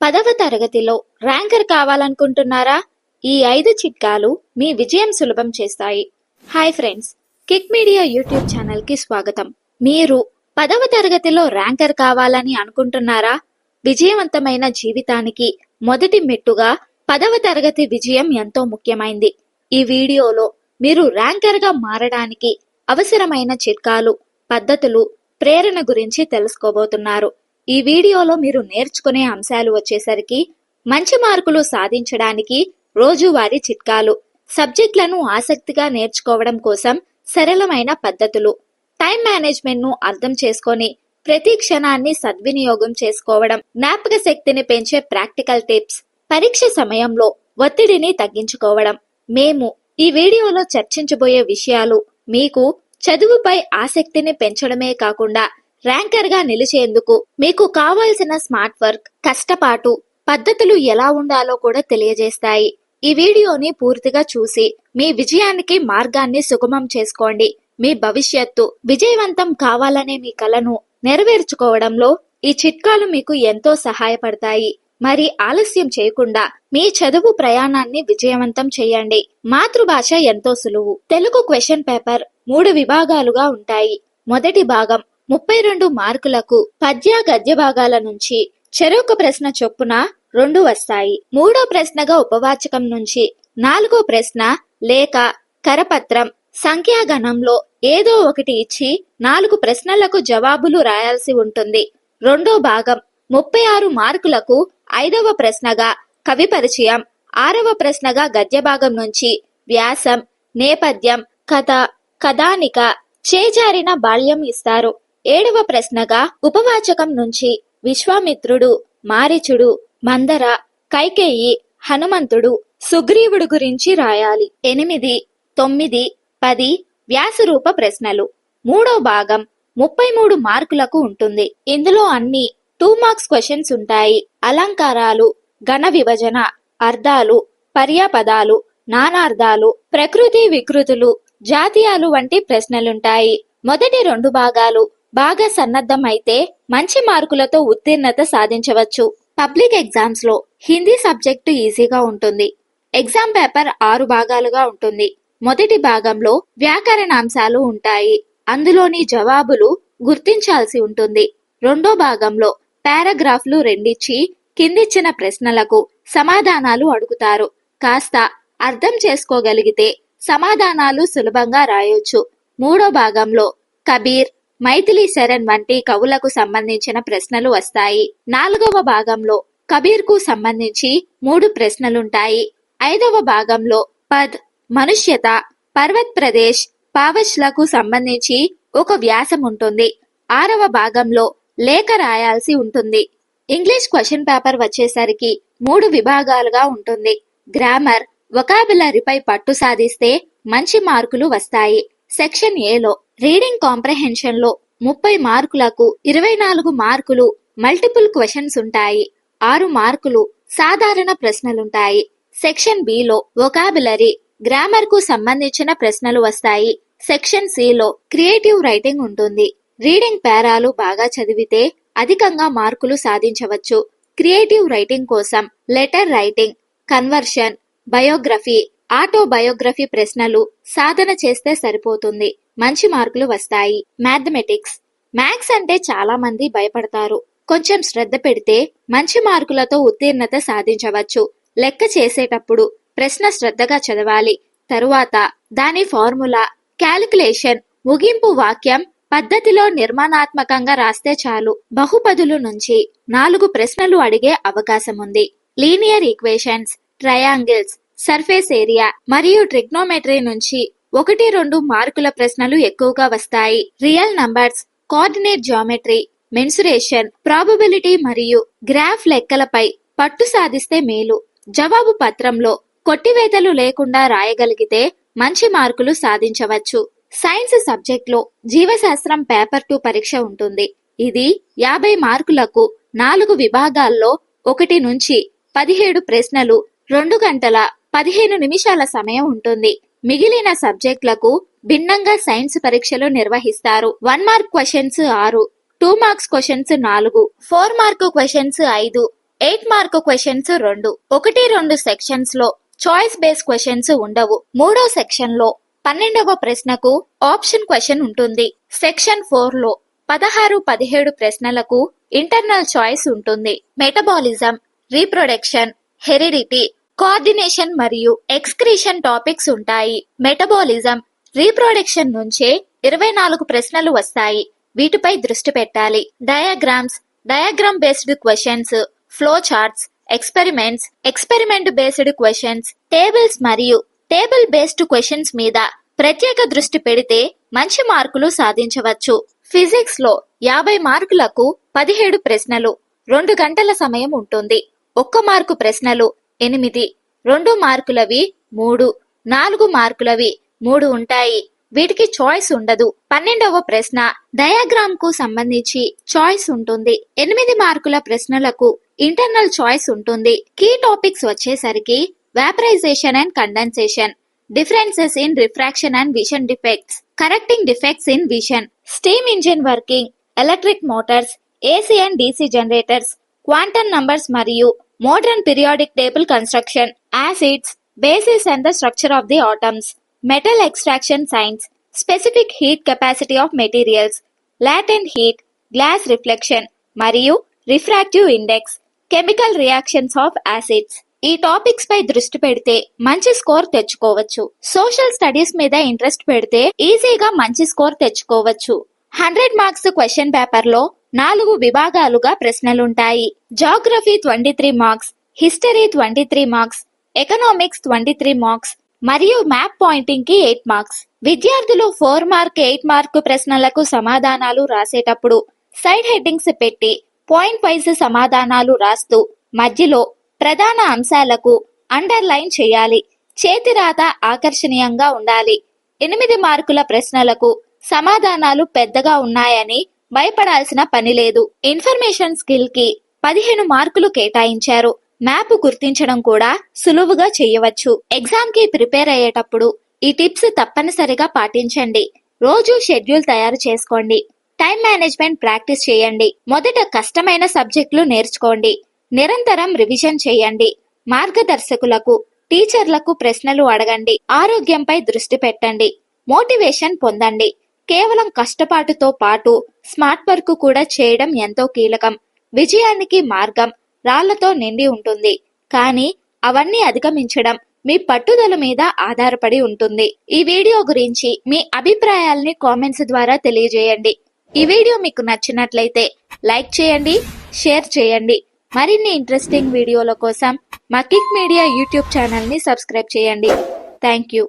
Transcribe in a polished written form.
10వ తరగతిలో ర్యాంకర్ కావాలనుకుంటున్నారా? ఈ 5 చిట్కాలు మీ విజయం సులభం చేస్తాయి. Hi friends, kick media YouTube channel కి స్వాగతం. మీరు 10వ తరగతిలో ర్యాంకర్ కావాలని అనుకుంటున్నారా? విజయవంతమైన జీవితానికి మొదటి మెట్టుగా 10వ తరగతి విజయం ఎంతో ముఖ్యమైంది. ఈ వీడియోలో మీరు ర్యాంకర్ గా మారడానికి అవసరమైన చిట్కాలు, పద్ధతులు, ప్రేరణ గురించి తెలుసుకోబోతున్నారు. ఈ వీడియోలో మీరు నేర్చుకునే అంశాలు వచ్చేసరికి మంచి మార్కులు సాధించడానికి రోజువారీ చిట్కాలు, సబ్జెక్టులను ఆసక్తిగా నేర్చుకోవడం కోసం సరళమైన పద్ధతులు, టైం మేనేజ్మెంట్ ను అర్థం చేసుకొని ప్రతి క్షణాన్ని సద్వినియోగం చేసుకోవడం, జ్ఞాపక శక్తిని పెంచే ప్రాక్టికల్ టిప్స్, పరీక్ష సమయంలో ఒత్తిడిని తగ్గించుకోవడం. మేము ఈ వీడియోలో చర్చించబోయే విషయాలు మీకు చదువుపై ఆసక్తిని పెంచడమే కాకుండా ర్యాంకర్ గా నిలిచేందుకు మీకు కావాల్సిన స్మార్ట్ వర్క్, కష్టపాటు, పద్ధతులు ఎలా ఉండాలో కూడా తెలియజేస్తాయి. ఈ వీడియోని పూర్తిగా చూసి మీ విజయానికి మార్గాన్ని సుగమం చేసుకోండి. మీ భవిష్యత్తు విజయవంతం కావాలనే మీ కలను నెరవేర్చుకోవడంలో ఈ చిట్కాలు మీకు ఎంతో సహాయపడతాయి. మరి ఆలస్యం చేయకుండా మీ చదువు ప్రయాణాన్ని విజయవంతం చేయండి. మాతృభాష ఎంతో సులువు. తెలుగు క్వశ్చన్ పేపర్ 3 విభాగాలుగా ఉంటాయి. మొదటి భాగం 32 మార్కులకు పద్య గద్య భాగాల నుంచి చెరొక ప్రశ్న చొప్పున 2 వస్తాయి. మూడో ప్రశ్నగా ఉపవాచకం నుంచి 4వ ప్రశ్న లేక కరపత్రం సంఖ్యాగణంలో ఏదో ఒకటి ఇచ్చి 4 ప్రశ్నలకు జవాబులు రాయాల్సి ఉంటుంది. రెండో భాగం 36 మార్కులకు 5వ ప్రశ్నగా కవి పరిచయం, 6వ ప్రశ్నగా గద్య భాగం నుంచి వ్యాసం, నేపథ్యం, కథ, కథానిక, చేజారిన బాల్యం ఇస్తారు. 7వ ప్రశ్నగా ఉపవాచకం నుంచి విశ్వామిత్రుడు, మారీచుడు, మందర, కైకేయి, హనుమంతుడు, సుగ్రీవుడు గురించి రాయాలి. 8, 9, 10 వ్యాసరూప ప్రశ్నలు. మూడో భాగం 33 మార్కులకు ఉంటుంది. ఇందులో అన్ని 2 మార్క్స్ క్వశ్చన్స్ ఉంటాయి. అలంకారాలు, గణ విభజన, అర్థాలు, పర్యాపదాలు, నానార్థాలు, ప్రకృతి వికృతులు, జాతీయాలు వంటి ప్రశ్నలుంటాయి. మొదటి 2 భాగాలు బాగా సన్నద్ధం అయితే మంచి మార్కులతో ఉత్తీర్ణత సాధించవచ్చు. పబ్లిక్ ఎగ్జామ్స్ లో హిందీ సబ్జెక్టు ఈజీగా ఉంటుంది. ఎగ్జామ్ పేపర్ 6 భాగాలుగా ఉంటుంది. మొదటి భాగంలో వ్యాకరణాంశాలు ఉంటాయి. అందులోని జవాబులు గుర్తించాల్సి ఉంటుంది. రెండో భాగంలో పారాగ్రాఫ్లు 2 ఇచ్చి కిందిచ్చిన ప్రశ్నలకు సమాధానాలు అడుగుతారు. కాస్త అర్థం చేసుకోగలిగితే సమాధానాలు సులభంగా రాయొచ్చు. మూడో భాగంలో కబీర్, మైథిలి శరణ్ వంటి కవులకు సంబంధించిన ప్రశ్నలు వస్తాయి. 4వ భాగంలో కబీర్ కు సంబంధించి 3 ప్రశ్నలుంటాయి. 5వ భాగంలో పద్, మనుష్యత, పర్వత్ ప్రదేశ్, పావచ్లకు సంబంధించి ఒక వ్యాసం ఉంటుంది. 6వ భాగంలో లేఖ రాయాల్సి ఉంటుంది. ఇంగ్లీష్ క్వశ్చన్ పేపర్ వచ్చేసరికి 3 విభాగాలుగా ఉంటుంది. గ్రామర్, వొకాబులరీపై పట్టు సాధిస్తే మంచి మార్కులు వస్తాయి. సెక్షన్ ఏలో రీడింగ్ కాంప్రహెన్షన్ లో 30 మార్కులకు 24 మార్కులు మల్టిపుల్ క్వశ్చన్స్ ఉంటాయి. 6 మార్కులు సాధారణ ప్రశ్నలుంటాయి. సెక్షన్ బిలో వొకాబులరీ, గ్రామర్ కు సంబంధించిన ప్రశ్నలు వస్తాయి. సెక్షన్ సిలో క్రియేటివ్ రైటింగ్ ఉంటుంది. రీడింగ్ పేరాలు బాగా చదివితే అధికంగా మార్కులు సాధించవచ్చు. క్రియేటివ్ రైటింగ్ కోసం letter writing, conversion, biography, autobiography ప్రశ్నలు సాధన చేస్తే సరిపోతుంది. మంచి మార్కులు వస్తాయి. మ్యాథమెటిక్స్, మ్యాథ్స్ అంటే చాలా మంది భయపడతారు. కొంచెం శ్రద్ధ పెడితే మంచి మార్కులతో ఉత్తీర్ణత సాధించవచ్చు. లెక్క చేసేటప్పుడు ప్రశ్న శ్రద్ధగా చదవాలి. తరువాత దాని ఫార్ములా, క్యాలిక్యులేషన్, ముగింపు వాక్యం పద్ధతిలో నిర్మాణాత్మకంగా రాస్తే చాలు. బహుపదుల నుంచి 4 ప్రశ్నలు అడిగే అవకాశం ఉంది. Linear equations, triangles, surface area మరియు ట్రిగ్నోమెట్రీ నుంచి 1-2 మార్కుల ప్రశ్నలు ఎక్కువగా వస్తాయి. Real numbers, coordinate geometry, mensuration, probability మరియు గ్రాఫ్ లెక్కలపై పట్టు సాధిస్తే మేలు. జవాబు పత్రంలో కొట్టివేతలు లేకుండా రాయగలిగితే మంచి మార్కులు సాధించవచ్చు. సైన్స్ సబ్జెక్ట్ లో జీవశాస్త్రం పేపర్ 2 పరీక్ష ఉంటుంది. ఇది 50 మార్కులకు 4 విభాగాల్లో 1 నుంచి 17 ప్రశ్నలు, 2 గంటల 15 నిమిషాల సమయం ఉంటుంది. మిగిలిన సబ్జెక్టులకు భిన్నంగా సైన్స్ పరీక్షలు నిర్వహిస్తారు. 1 mark questions 6, 2 marks questions 4, 4 mark questions 5, 8 mark questions 2. 1-2 sections లో చాయిస్ బేస్ క్వశ్చన్స్ ఉండవు. 3వ సెక్షన్ లో 12వ ప్రశ్నకు ఆప్షన్ క్వశ్చన్ ఉంటుంది. సెక్షన్ 4 లో 16-17 ప్రశ్నలకు ఇంటర్నల్ చాయిస్ ఉంటుంది. మెటబాలిజం, రీప్రొడక్షన్, హెరిడిటీ, కోఆర్డినేషన్ మరియు ఎక్స్క్రీషన్ టాపిక్స్ ఉంటాయి. మెటబాలిజం, రీప్రొడక్షన్ నుంచే 24 ప్రశ్నలు వస్తాయి. వీటిపై దృష్టి పెట్టాలి. Diagram based questions, flow charts, experiments, experiment based questions, tables మరియు టేబుల్ బేస్డ్ క్వశ్చన్స్ మీద ప్రత్యేక దృష్టి పెడితే మంచి మార్కులు సాధించవచ్చు. ఫిజిక్స్ లో 50 మార్కులకు 17 ప్రశ్నలు, 2 గంటల సమయం ఉంటుంది. 1 మార్కు ప్రశ్నలు 8, 2 మార్కులవి 3, 4 మార్కులవి 3 ఉంటాయి. వీటికి చాయిస్ ఉండదు. 12వ ప్రశ్న డయాగ్రామ్ కు సంబంధించి చాయిస్ ఉంటుంది. 8 మార్కుల ప్రశ్నలకు ఇంటర్నల్ చాయిస్ ఉంటుంది. కీ టాపిక్స్ వచ్చేసరికి vaporisation and condensation, differences in refraction and vision defects, correcting defects in vision, steam engine working, electric motors, AC and DC generators, quantum numbers మరియు modern periodic table construction, acids, bases and the structure of the atoms, metal extraction science, specific heat capacity of materials, latent heat, glass reflection మరియు refractive index, chemical reactions of acids. ఈ topics పై దృష్టి పెడితే మంచి score తెచ్చుకోవచ్చు. Social studies మీద interest పెడితే ఈజీగా మంచి స్కోర్ తెచ్చుకోవచ్చు. 100 మార్క్స్ క్వశ్చన్ పేపర్ లో 4 విభాగాలుగా ప్రశ్నలుంటాయి. Geography 23 marks, history 23 marks, economics 23 marks మరియు మ్యాప్ పాయింటింగ్ కి 8 మార్క్స్. విద్యార్థులు 4 మార్క్, 8 మార్కు ప్రశ్నలకు సమాధానాలు రాసేటప్పుడు సైడ్ హెడ్డింగ్స్ పెట్టి పాయింట్ వైజ్ సమాధానాలు రాస్తూ మధ్యలో ప్రధాన అంశాలకు అండర్లైన్ చేయాలి. చేతి రాత ఆకర్షణీయంగా ఉండాలి. 8 మార్కుల ప్రశ్నలకు సమాధానాలు పెద్దగా ఉన్నాయని భయపడాల్సిన పని లేదు. ఇన్ఫర్మేషన్ స్కిల్ కి 15 మార్కులు కేటాయించారు. మ్యాప్ గుర్తించడం కూడా సులువుగా చేయవచ్చు. ఎగ్జామ్ కి ప్రిపేర్ అయ్యేటప్పుడు ఈ టిప్స్ తప్పనిసరిగా పాటించండి. రోజు షెడ్యూల్ తయారు చేసుకోండి. టైం మేనేజ్మెంట్ ప్రాక్టీస్ చేయండి. మొదట కష్టమైన సబ్జెక్టులు నేర్చుకోండి. నిరంతరం రివిజన్ చేయండి. మార్గదర్శకులకు, టీచర్లకు ప్రశ్నలు అడగండి. ఆరోగ్యంపై దృష్టి పెట్టండి. మోటివేషన్ పొందండి. కేవలం కష్టపాటుతో పాటు స్మార్ట్ వర్క్ కూడా చేయడం ఎంతో కీలకం. విజయానికి మార్గం రాళ్లతో నిండి ఉంటుంది, కానీ అవన్నీ అధిగమించడం మీ పట్టుదల మీద ఆధారపడి ఉంటుంది. ఈ వీడియో గురించి మీ అభిప్రాయాల్ని కామెంట్స్ ద్వారా తెలియజేయండి. ఈ వీడియో మీకు నచ్చినట్లయితే లైక్ చేయండి, షేర్ చేయండి. మరిన్ని ఇంట్రెస్టింగ్ వీడియోల కోసం మా కిక్ మీడియా యూట్యూబ్ ఛానల్ ని సబ్స్క్రైబ్ చేయండి. Thank you.